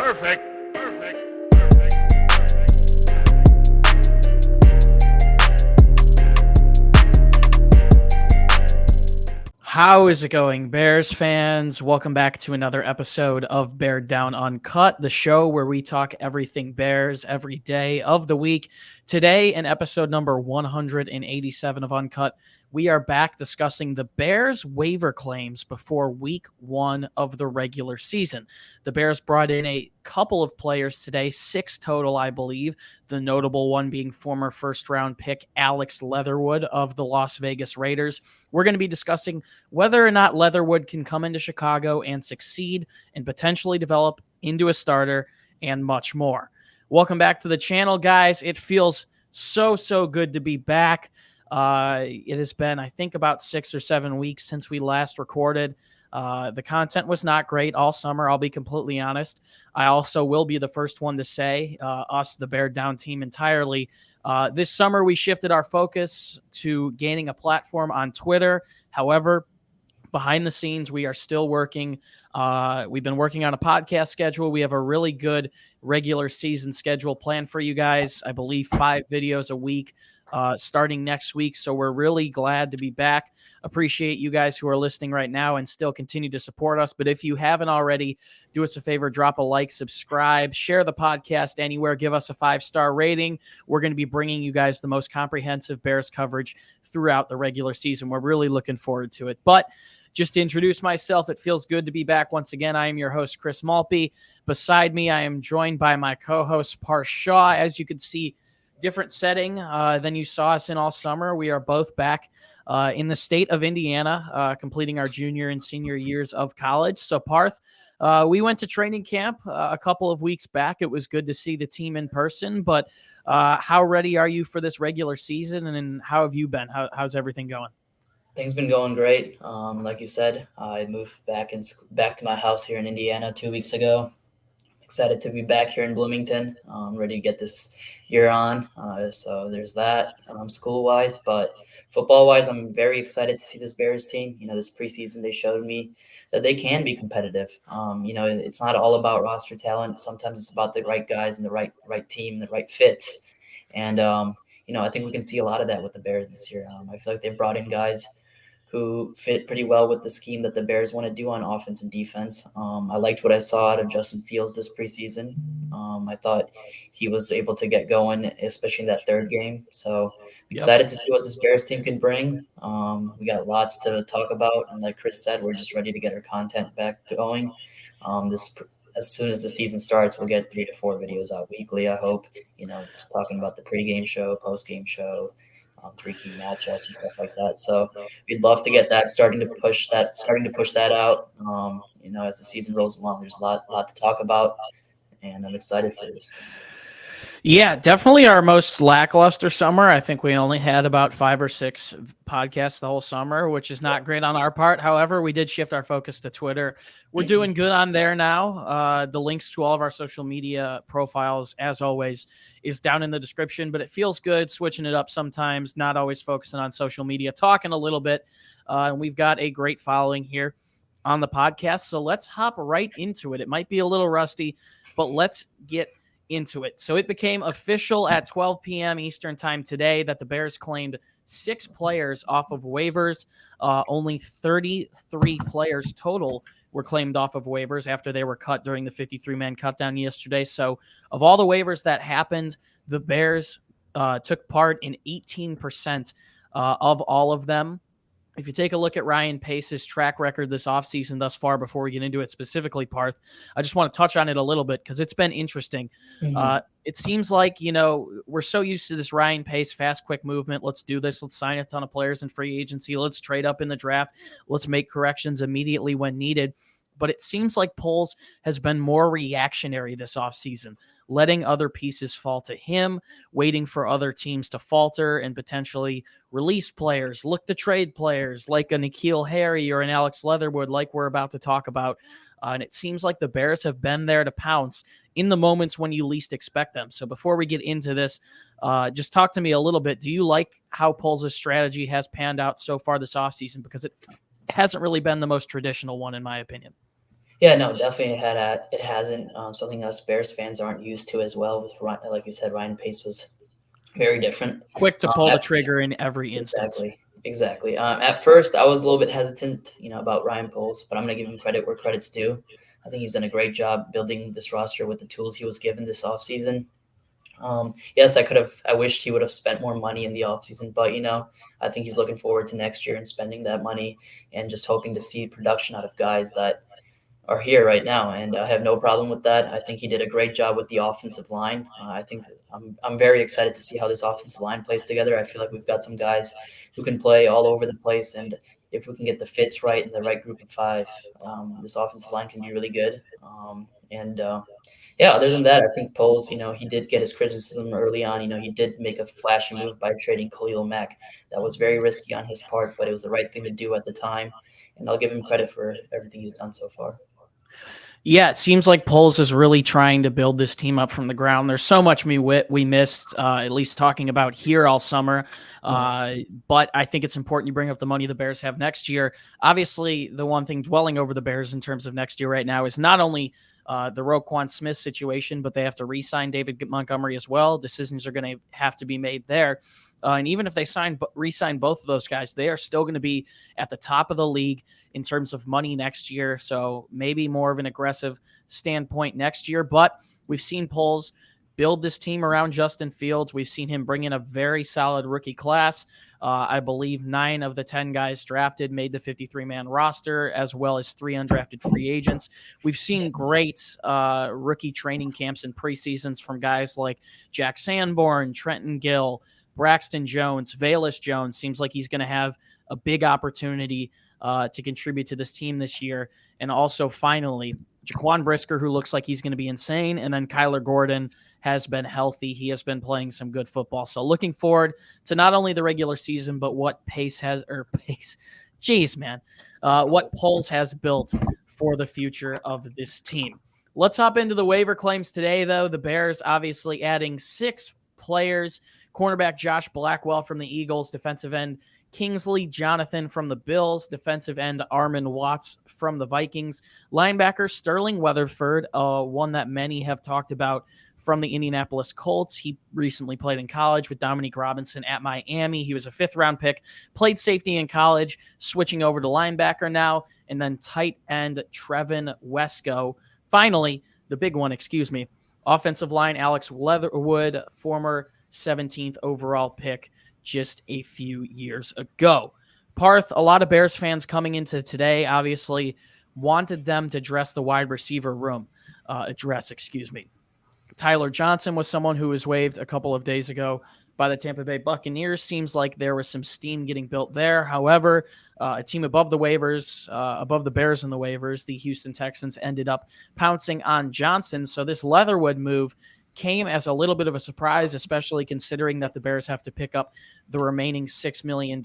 Perfect. How is it going, Bears fans? Welcome back to another episode of Beared Down Uncut, the show where we talk everything Bears every day of the week. Today, in episode number 187 of Uncut, we are back discussing the Bears waiver claims before week one of the regular season. The Bears brought in a couple of players today, 6 total, I believe. The notable one being former first-round pick Alex Leatherwood of the Las Vegas Raiders. We're going to be discussing whether or not Leatherwood can come into Chicago and succeed and potentially develop into a starter and much more. Welcome back to the channel, guys. It feels so good to be back. It has been, I think, about 6 or 7 weeks since we last recorded. The content was not great all summer, I'll be completely honest. I also will be the first one to say, us, the Bear Down team entirely, this summer we shifted our focus to gaining a platform on Twitter. However, behind the scenes, we are still working. We've been working on a podcast schedule. We have a really good regular season schedule planned for you guys. I believe 5 videos a week starting next week. So we're really glad to be back. Appreciate you guys who are listening right now and still continue to support us. But if you haven't already, do us a favor, drop a like, subscribe, share the podcast anywhere, give us a 5-star rating. We're going to be bringing you guys the most comprehensive Bears coverage throughout the regular season. We're really looking forward to it. But just to introduce myself, it feels good to be back once again. I am your host, Chris Malpe. Beside me, I am joined by my co-host, Parth Shaw. As you can see, different setting than you saw us in all summer. We are both back in the state of Indiana, completing our junior and senior years of college. So, Parth, we went to training camp a couple of weeks back. It was good to see the team in person, but how ready are you for this regular season, and how have you been? How's everything going? Things been going great. Like you said, I moved back to my house here in Indiana 2 weeks ago. Excited to be back here in Bloomington. Ready to get this year on. So there's that school-wise, but football-wise, I'm very excited to see this Bears team. This preseason they showed me that they can be competitive. It's not all about roster talent. Sometimes it's about the right guys and the right team, the right fits. And I think we can see a lot of that with the Bears this year. I feel like they've brought in guys who fit pretty well with the scheme that the Bears want to do on offense and defense. I liked what I saw out of Justin Fields this preseason. I thought he was able to get going, especially in that third game. So excited to see what this Bears team can bring. We got lots to talk about. And like Chris said, we're just ready to get our content back going. As soon as the season starts, we'll get 3 to 4 videos out weekly, I hope. Just talking about the pregame show, postgame show, 3 key matchups and stuff like that. So we'd love to get that starting to push that out. As the season rolls along, there's a lot to talk about, and I'm excited for this. Yeah, definitely our most lackluster summer. I think we only had about 5 or 6 podcasts the whole summer, which is not great on our part. However, we did shift our focus to Twitter. We're doing good on there now. The links to all of our social media profiles, as always, is down in the description, but it feels good switching it up sometimes, not always focusing on social media, talking a little bit. And we've got a great following here on the podcast. So let's hop right into it. It might be a little rusty, but let's get into it. So it became official at 12 p.m. Eastern time today that the Bears claimed 6 players off of waivers. Only 33 players total were claimed off of waivers after they were cut during the 53-man cutdown yesterday. So of all the waivers that happened, the Bears took part in 18% of all of them. If you take a look at Ryan Pace's track record this offseason thus far, before we get into it specifically, Parth, I just want to touch on it a little bit because it's been interesting. Mm-hmm. It seems like, we're so used to this Ryan Pace fast, quick movement. Let's do this. Let's sign a ton of players in free agency. Let's trade up in the draft. Let's make corrections immediately when needed. But it seems like Poles has been more reactionary this offseason, letting other pieces fall to him, waiting for other teams to falter and potentially release players, look to trade players like a N'Keal Harry or an Alex Leatherwood like we're about to talk about. And it seems like the Bears have been there to pounce in the moments when you least expect them. So before we get into this, just talk to me a little bit. Do you like how Poles' strategy has panned out so far this offseason? Because it hasn't really been the most traditional one, in my opinion. Yeah, no, definitely it hasn't. Something us Bears fans aren't used to as well. With Ryan, like you said, Ryan Pace was very different. Quick to pull the At trigger in every instance. Exactly. Exactly. At first, I was a little bit hesitant, about Ryan Poles, but I'm going to give him credit where credit's due. I think he's done a great job building this roster with the tools he was given this offseason. Yes, I wished he would have spent more money in the offseason, but, I think he's looking forward to next year and spending that money and just hoping to see production out of guys that are here right now, and I have no problem with that. I think he did a great job with the offensive line. I think I'm very excited to see how this offensive line plays together. I feel like we've got some guys who can play all over the place, and if we can get the fits right and the right group of five, this offensive line can be really good. And Yeah, other than that, I think Poles, he did get his criticism early on. He did make a flashy move by trading Khalil Mack. That was very risky on his part, but it was the right thing to do at the time. And I'll give him credit for everything he's done so far. Yeah, it seems like Poles is really trying to build this team up from the ground. There's so much we missed, at least talking about here all summer. But I think it's important you bring up the money the Bears have next year. Obviously, the one thing dwelling over the Bears in terms of next year right now is not only the Roquan Smith situation, but they have to re-sign David Montgomery as well. Decisions are going to have to be made there. And even if they re-sign both of those guys, they are still going to be at the top of the league in terms of money next year. So maybe more of an aggressive standpoint next year. But we've seen Poles build this team around Justin Fields. We've seen him bring in a very solid rookie class. I believe 9 of the 10 guys drafted made the 53-man roster, as well as 3 undrafted free agents. We've seen great rookie training camps and preseasons from guys like Jack Sanborn, Trenton Gill, Braxton Jones, Velus Jones. Seems like he's going to have a big opportunity to contribute to this team this year. And also, finally, Jaquan Brisker, who looks like he's going to be insane. And then Kyler Gordon has been healthy. He has been playing some good football. So looking forward to not only the regular season, but what what Poles has built for the future of this team. Let's hop into the waiver claims today, though. The Bears obviously adding 6 players. Cornerback Josh Blackwell from the Eagles, defensive end Kingsley Jonathan from the Bills, defensive end Armon Watts from the Vikings, linebacker Sterling Weatherford, one that many have talked about from the Indianapolis Colts. He recently played in college with Dominique Robinson at Miami. He was a 5th-round pick, played safety in college, switching over to linebacker now, and then tight end Trevin Wesco. Finally, the big one, offensive line Alex Leatherwood, former 17th overall pick just a few years ago. Parth, a lot of Bears fans coming into today obviously wanted them to address the wide receiver room. Tyler Johnson was someone who was waived a couple of days ago by the Tampa Bay Buccaneers. Seems like there was some steam getting built there. However, a team above the Bears in the waivers, the Houston Texans, ended up pouncing on Johnson. So this Leatherwood move came as a little bit of a surprise, especially considering that the Bears have to pick up the remaining $6 million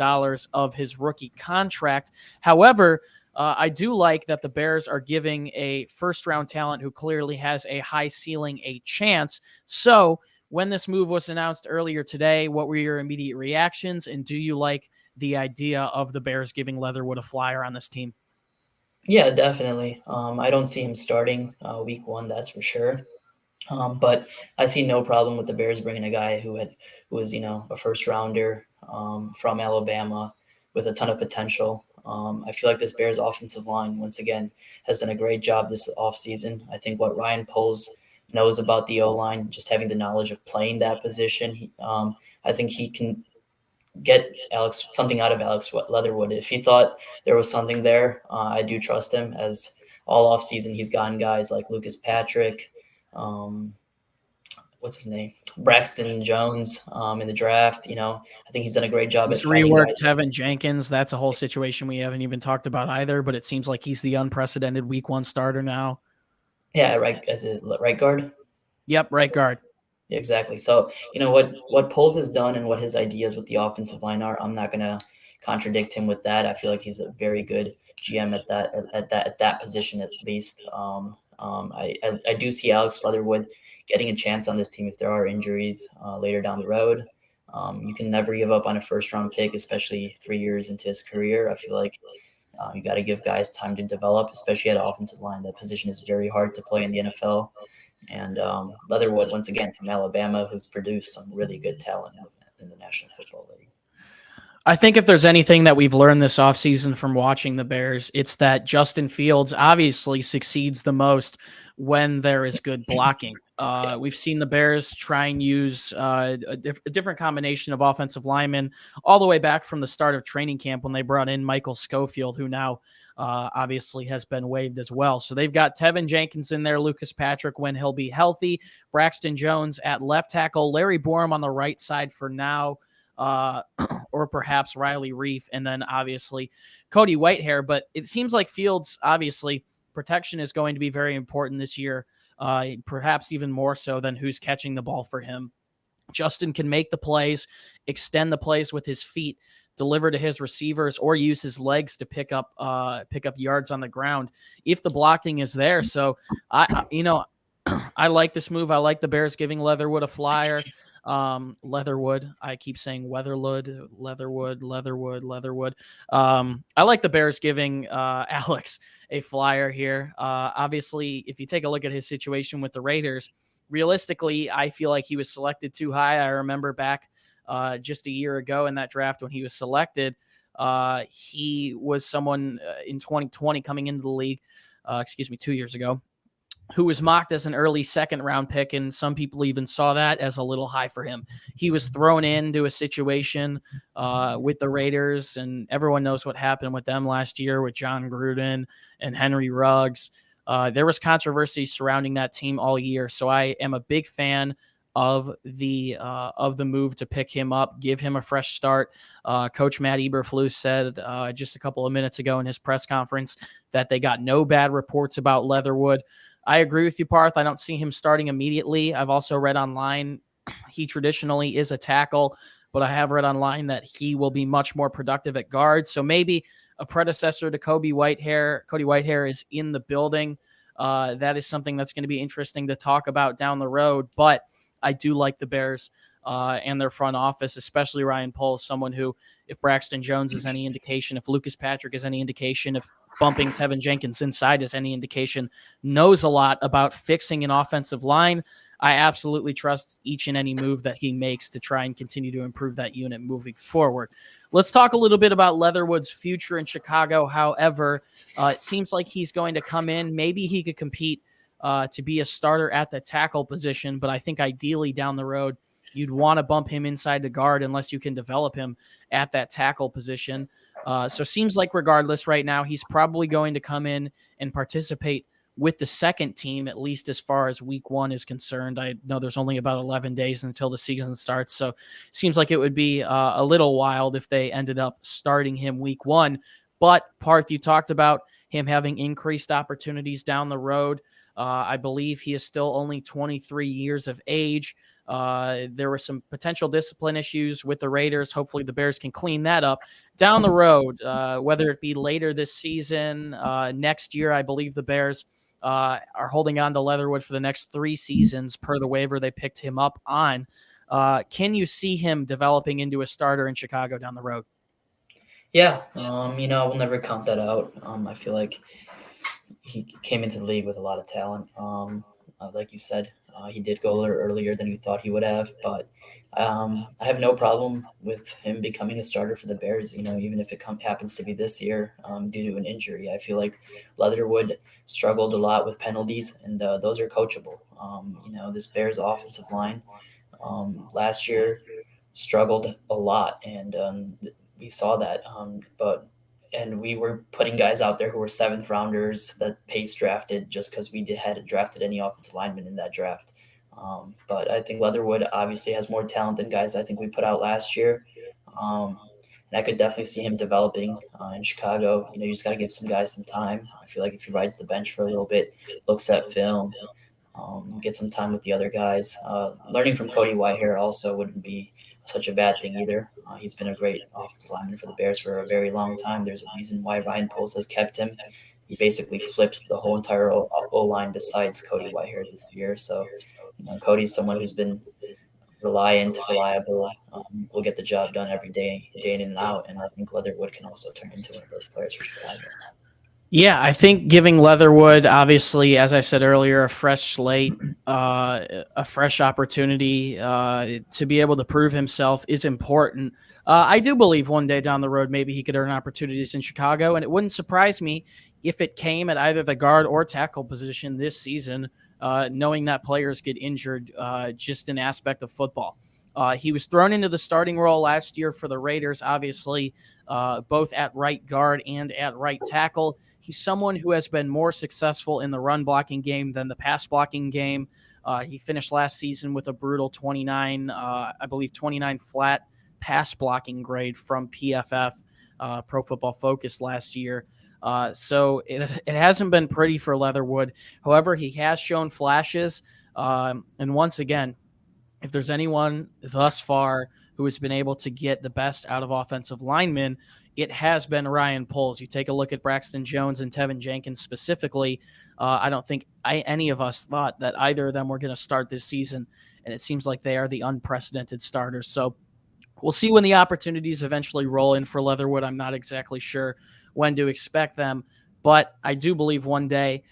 of his rookie contract. However, I do like that the Bears are giving a first-round talent who clearly has a high ceiling a chance. So when this move was announced earlier today, what were your immediate reactions? And do you like the idea of the Bears giving Leatherwood a flyer on this team? Yeah, definitely. I don't see him starting week 1, that's for sure. But I see no problem with the Bears bringing a guy who was a first rounder from Alabama with a ton of potential. I feel like this Bears offensive line once again has done a great job this offseason. I think what Ryan Poles knows about the O line, just having the knowledge of playing that position, I think he can get something out of Alex Leatherwood. If he thought there was something there, I do trust him. As all offseason he's gotten guys like Lucas Patrick. What's his name? Braxton Jones in the draft. I think he's done a great job at He's finding reworked guys. Tevin Jenkins. That's a whole situation we haven't even talked about either, but it seems like he's the unprecedented week 1 starter now. Yeah, right. As a right guard. Yep, right guard. Yeah, exactly. So what Poles has done and what his ideas with the offensive line are, I'm not gonna contradict him with that. I feel like he's a very good GM at that position at least. I do see Alex Leatherwood getting a chance on this team if there are injuries later down the road. You can never give up on a first round pick, especially 3 years into his career. I feel like You got to give guys time to develop, especially at offensive line. That position is very hard to play in the NFL. And Leatherwood, once again, from Alabama, who's produced some really good talent in the National Football League. I think if there's anything that we've learned this offseason from watching the Bears, it's that Justin Fields obviously succeeds the most when there is good blocking. We've seen the Bears try and use a different combination of offensive linemen all the way back from the start of training camp when they brought in Michael Schofield, who now obviously has been waived as well. So they've got Tevin Jenkins in there, Lucas Patrick when he'll be healthy, Braxton Jones at left tackle, Larry Borum on the right side for now. Or perhaps Riley Reef, and then obviously Cody Whitehair. But it seems like Fields, obviously, protection is going to be very important this year, perhaps even more so than who's catching the ball for him. Justin can make the plays, extend the plays with his feet, deliver to his receivers, or use his legs to pick up yards on the ground if the blocking is there. So I like this move. I like the Bears giving Leatherwood a flyer. Leatherwood. I keep saying Leatherwood. I like the Bears giving Alex a flyer here. Obviously, if you take a look at his situation with the Raiders, realistically, I feel like he was selected too high. I remember back just a year ago in that draft when he was selected, he was someone in 2020 coming into the league, 2 years ago, who was mocked as an early second-round pick, and some people even saw that as a little high for him. He was thrown into a situation with the Raiders, and everyone knows what happened with them last year with John Gruden and Henry Ruggs. There was controversy surrounding that team all year, so I am a big fan of the move to pick him up, give him a fresh start. Coach Matt Eberflus said just a couple of minutes ago in his press conference that they got no bad reports about Leatherwood. I agree with you, Parth. I don't see him starting immediately. I've also read online he traditionally is a tackle, but I have read online that he will be much more productive at guard. So maybe a predecessor to Cody Whitehair is in the building. That is something that's going to be interesting to talk about down the road. But I do like the Bears and their front office, especially Ryan Poles, someone who, if Braxton Jones is any indication, if Lucas Patrick is any indication, if bumping Tevin Jenkins inside is any indication, knows a lot about fixing an offensive line. I absolutely trust each and any move that he makes to try and continue to improve that unit moving forward. Let's talk a little bit about Leatherwood's future in Chicago. However, it seems like he's going to come in. Maybe he could compete to be a starter at the tackle position, but I think ideally down the road, you'd want to bump him inside the guard unless you can develop him at that tackle position. So seems like regardless right now, he's probably going to come in and participate with the second team, at least as far as week one is concerned. I know there's only about 11 days until the season starts. So seems like it would be a little wild if they ended up starting him week one. But Parth, you talked about him having increased opportunities down the road. I believe he is still only 23 years of age. There were some potential discipline issues with the Raiders. Hopefully the Bears can clean that up down the road, whether it be later this season, next year. I believe the Bears are holding on to Leatherwood for the next 3 seasons per the waiver they picked him up on. Can you see him developing into a starter in Chicago down the road? Yeah, I will never count that out. I feel like he came into the league with a lot of talent. Like you said, he did go a little earlier than we thought he would have, but I have no problem with him becoming a starter for the Bears. Even if it happens to be this year due to an injury. I feel like Leatherwood struggled a lot with penalties, and those are coachable. This Bears offensive line last year struggled a lot, and we saw that. And we were putting guys out there who were 7th rounders that Pace drafted just because we hadn't drafted any offensive linemen in that draft. But I think Leatherwood obviously has more talent than guys I think we put out last year. And I could definitely see him developing in Chicago. You just got to give some guys some time. I feel like if he rides the bench for a little bit, looks at film, get some time with the other guys. Learning from Cody Whitehair also wouldn't be such a bad thing either. He's been a great offensive lineman for the Bears for a very long time. There's a reason why Ryan Poles has kept him. He basically flipped the whole entire O line besides Cody Whitehair this year. So, Cody's someone who's been reliant, reliable, will get the job done every day, day in and out. And I think Leatherwood can also turn into one of those players for Chicago. Yeah, I think giving Leatherwood, obviously, as I said earlier, a fresh slate, a fresh opportunity to be able to prove himself is important. I do believe one day down the road, maybe he could earn opportunities in Chicago, and it wouldn't surprise me if it came at either the guard or tackle position this season, knowing that players get injured, just an aspect of football. He was thrown into the starting role last year for the Raiders, obviously, both at right guard and at right tackle. He's someone who has been more successful in the run blocking game than the pass blocking game. He finished last season with a brutal 29, I believe 29 flat pass blocking grade from PFF, Pro Football Focus, last year. So it hasn't been pretty for Leatherwood. However, he has shown flashes. And once again, if there's anyone thus far who has been able to get the best out of offensive linemen, it has been Ryan Poles. You take a look at Braxton Jones and Tevin Jenkins specifically. I don't think any of us thought that either of them were going to start this season, and it seems like they are the unprecedented starters. So we'll see when the opportunities eventually roll in for Leatherwood. I'm not exactly sure when to expect them, but I do believe one day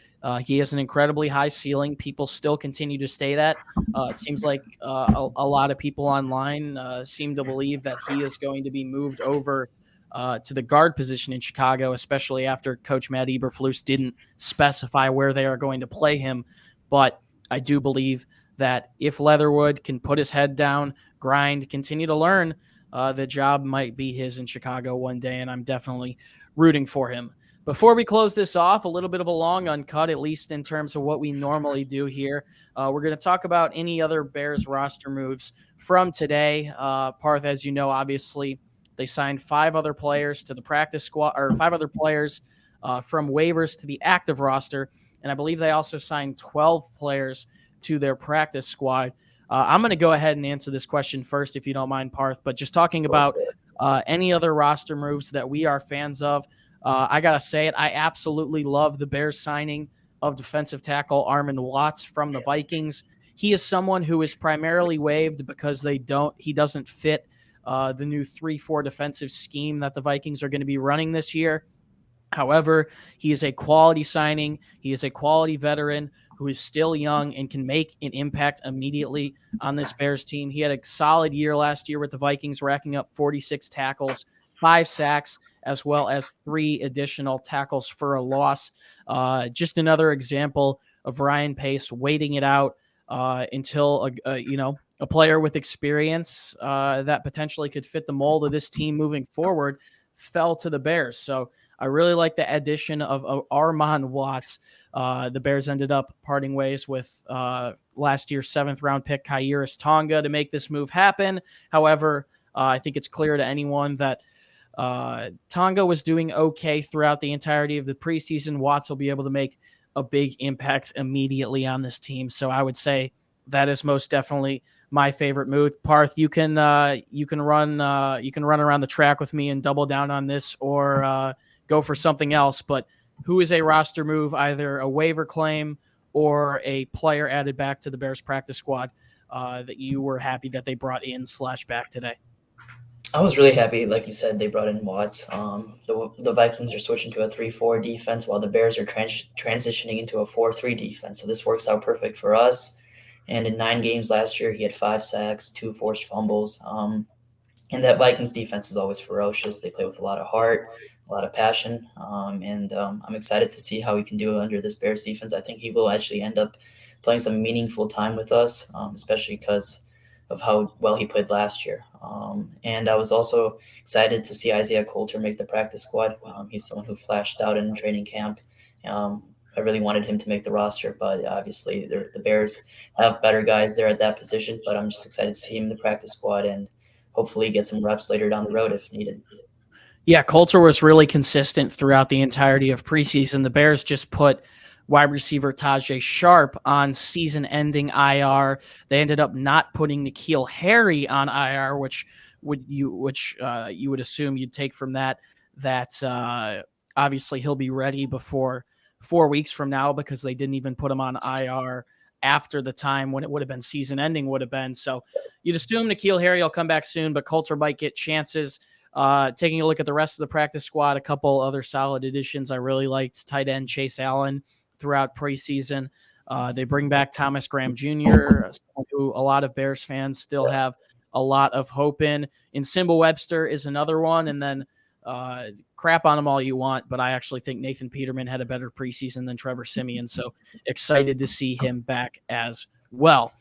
he has an incredibly high ceiling. People still continue to say that. It seems like a lot of people online seem to believe that he is going to be moved over to the guard position in Chicago, especially after Coach Matt Eberflus didn't specify where they are going to play him. But I do believe that if Leatherwood can put his head down, grind, continue to learn, the job might be his in Chicago one day, and I'm definitely rooting for him. Before we close this off, a little bit of a long uncut, at least in terms of what we normally do here. We're going to talk about any other Bears roster moves from today. Parth, as you know, obviously, they signed 5 other players to the practice squad, or 5 other players from waivers to the active roster. And I believe they also signed 12 players to their practice squad. I'm going to go ahead and answer this question first, if you don't mind, Parth. But just talking about any other roster moves that we are fans of, I got to say it. I absolutely love the Bears signing of defensive tackle Armon Watts from the Vikings. He is someone who is primarily waived because he doesn't fit the new 3-4 defensive scheme that the Vikings are going to be running this year. However, he is a quality signing. He is a quality veteran who is still young and can make an impact immediately on this Bears team. He had a solid year last year with the Vikings, racking up 46 tackles, 5 sacks, as well as 3 additional tackles for a loss. Just another example of Ryan Pace waiting it out until a player with experience that potentially could fit the mold of this team moving forward fell to the Bears. So I really like the addition of Armon Watts. The Bears ended up parting ways with last year's 7th-round pick Khyiris Tonga to make this move happen. However, I think it's clear to anyone that Tonga was doing okay throughout the entirety of the preseason. Watts will be able to make a big impact immediately on this team. So I would say that is most definitely my favorite move. Parth, you can run around the track with me and double down on this, or go for something else. But who is a roster move, either a waiver claim or a player added back to the Bears practice squad that you were happy that they brought in / back today? I was really happy, like you said, they brought in Watts. The Vikings are switching to a 3-4 defense while the Bears are transitioning into a 4-3 defense. So this works out perfect for us. And in 9 games last year, he had 5 sacks, 2 forced fumbles. And that Vikings defense is always ferocious. They play with a lot of heart, a lot of passion. And I'm excited to see how he can do under this Bears defense. I think he will actually end up playing some meaningful time with us, especially because of how well he played last year. And I was also excited to see Isaiah Coulter make the practice squad. He's someone who flashed out in training camp. I really wanted him to make the roster, but obviously the Bears have better guys there at that position. But I'm just excited to see him in the practice squad and hopefully get some reps later down the road if needed. Yeah, Coulter was really consistent throughout the entirety of preseason. The Bears just put wide receiver Tajay Sharp on season-ending IR. They ended up not putting N'Keal Harry on IR, which you would assume you'd take from that obviously he'll be ready before 4 weeks from now, because they didn't even put him on IR after the time when it would have been season ending would have been. So you'd assume N'Keal Harry will come back soon, but Coulter might get chances. Taking a look at the rest of the practice squad, a couple other solid additions. I really liked tight end Chase Allen throughout preseason. They bring back Thomas Graham Jr., who a lot of Bears fans still have a lot of hope in. And Simba Webster is another one. And then crap on them all you want, but I actually think Nathan Peterman had a better preseason than Trevor Siemian. So excited to see him back as well.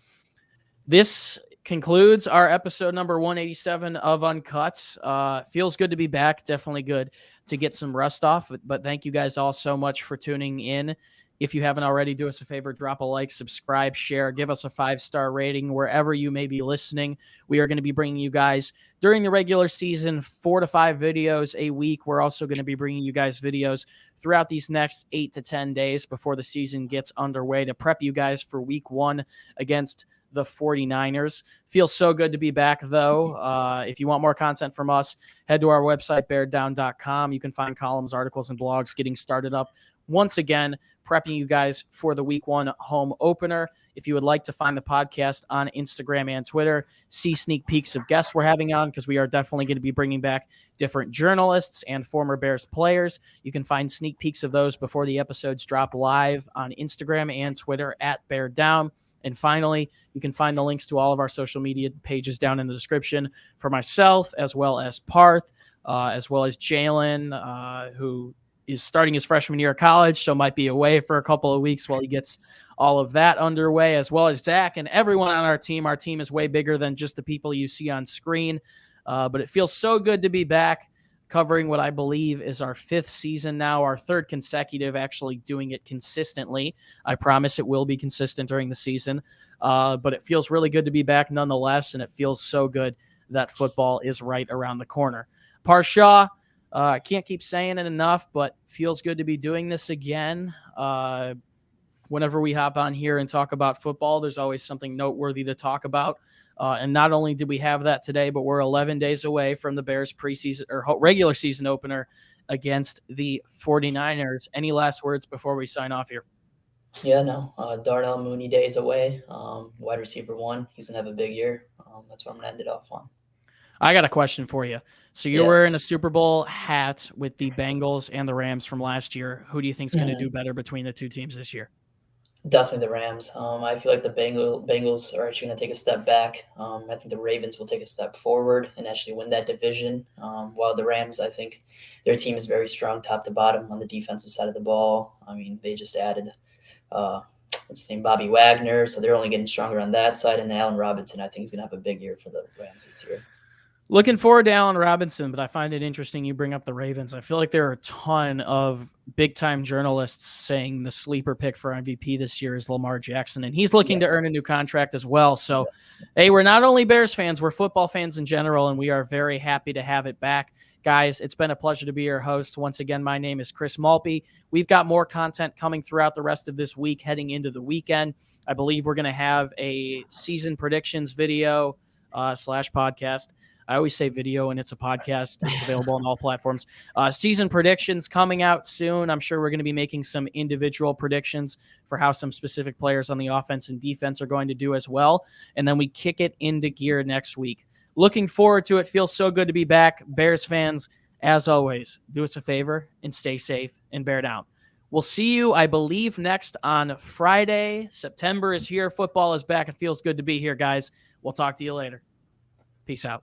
This concludes our episode number 187 of Uncut. Feels good to be back. Definitely good to get some rust off. But thank you guys all so much for tuning in. If you haven't already, do us a favor, drop a like, subscribe, share, give us a 5-star rating wherever you may be listening. We are going to be bringing you guys during the regular season 4 to 5 videos a week. We're also going to be bringing you guys videos throughout these next 8 to 10 days before the season gets underway to prep you guys for week 1 against the 49ers. Feels so good to be back, though. If you want more content from us, head to our website, beareddown.com. You can find columns, articles, and blogs getting started up once again, prepping you guys for the week 1 home opener. If you would like to find the podcast on Instagram and Twitter, see sneak peeks of guests we're having on, because we are definitely going to be bringing back different journalists and former Bears players. You can find sneak peeks of those before the episodes drop live on Instagram and Twitter at Beared Down. And finally, you can find the links to all of our social media pages down in the description for myself, as well as Parth, as well as Jaylen, who is starting his freshman year of college, so might be away for a couple of weeks while he gets all of that underway, as well as Zach and everyone on our team. Our team is way bigger than just the people you see on screen, but it feels so good to be back covering what I believe is our 5th season now, our 3rd consecutive, actually doing it consistently. I promise it will be consistent during the season, but it feels really good to be back nonetheless, and it feels so good that football is right around the corner. Parth Shaw, I can't keep saying it enough, but feels good to be doing this again. Whenever we hop on here and talk about football, there's always something noteworthy to talk about. And not only did we have that today, but we're 11 days away from the Bears preseason or regular season opener against the 49ers. Any last words before we sign off here? Yeah, no. Darnell Mooney days away. Wide receiver 1. He's going to have a big year. That's what I'm going to end it off on. I got a question for you. So you're wearing a Super Bowl hat with the Bengals and the Rams from last year. Who do you think is going to do better between the two teams this year? Definitely the Rams. I feel like the Bengals are actually going to take a step back. I think the Ravens will take a step forward and actually win that division. While the Rams, I think their team is very strong top to bottom on the defensive side of the ball. I mean, they just added what's his name, Bobby Wagner, so they're only getting stronger on that side. And Allen Robinson, I think, is going to have a big year for the Rams this year. Looking forward to Allen Robinson, but I find it interesting you bring up the Ravens. I feel like there are a ton of big-time journalists saying the sleeper pick for MVP this year is Lamar Jackson, and he's looking to earn a new contract as well. So, hey, we're not only Bears fans, we're football fans in general, and we are very happy to have it back. Guys, it's been a pleasure to be your host. Once again, my name is Chris Malpe. We've got more content coming throughout the rest of this week heading into the weekend. I believe we're going to have a season predictions video / podcast. I always say video, and it's a podcast. It's available on all platforms. Season predictions coming out soon. I'm sure we're going to be making some individual predictions for how some specific players on the offense and defense are going to do as well. And then we kick it into gear next week. Looking forward to it. Feels so good to be back. Bears fans, as always, do us a favor and stay safe and bear down. We'll see you, I believe, next on Friday. September is here. Football is back. It feels good to be here, guys. We'll talk to you later. Peace out.